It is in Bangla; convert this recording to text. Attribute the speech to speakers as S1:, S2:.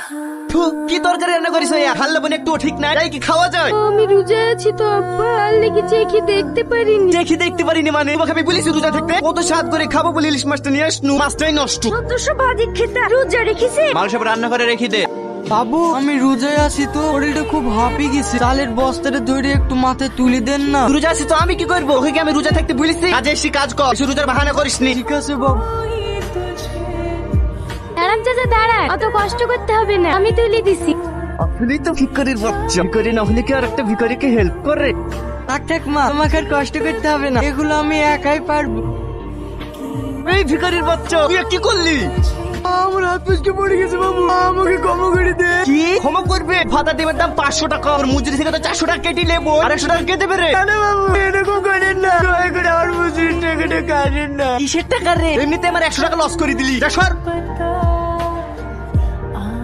S1: থু, কি তরকারি রান্না করিস হাল্লা বোন একটু ঠিক না তাই কি খাওয়া যায়?
S2: আমি রোজা আছি তো আব্বা, আর লেগে চেখে দেখতে পারিনি।
S1: দেখি দেখতে পারিনি মানে তোমাকে আমি বলেছি রোজা থাকতে কত স্বাদ করে খাবো বলে ইলিশ মাছটা নিয়ে আসনু, মাছটাই নষ্ট।
S2: অতসব ভাজি খেতে রোজা রেখেছে।
S1: মাল সব রান্না করে রেখে দে।
S3: বাবু আমি রোজায় আছি তো, শরীরটা খুব হাঁপিয়ে গেছে, চালের বস্তাটা ধরে একটু মাথায় তুলে দেন না।
S1: রোজা আছি তো আমি কি করবো? ওকে কি আমি রোজা থাকতে বলেছি? কাজে এসে কাজ কর, শুধু রোজার বাহানা করিস নি।
S3: ঠিক আছে বাবু।
S2: আরাম চাচা দাঁড়া, অত কষ্ট করতে হবে না, আমি তুলে দিছি।
S1: আপনি তো ভিখারির বাচ্চা, ভিখারি না হলে কি আর একটা ভিখারিকে হেল্প করে?
S3: থাক থাক মা, তোমাকে আর কষ্ট করতে হবে না, এগুলো আমি একাই পারবো।
S1: এই ভিখারির বাচ্চা তুই কি করলি?
S3: আমার হাত পুচকে পড়ে গেছে বাবু, আমাকে ক্ষমা করে দে।
S1: কি ক্ষমা করবে? ভাতা দেবের দাম 500 টাকা, আর মজুরি থেকে তো 400 টাকা কেটে নেবো, 250 টাকা কে দেবে রে?
S3: আরে বাবু এরকম করেন না, দয়া করে আমার মজুরির টাকাটা কাটেন না।
S1: কিসের টাকা রে? এমনিতে আমার 100 টাকা লস করে দিলি, যা সর।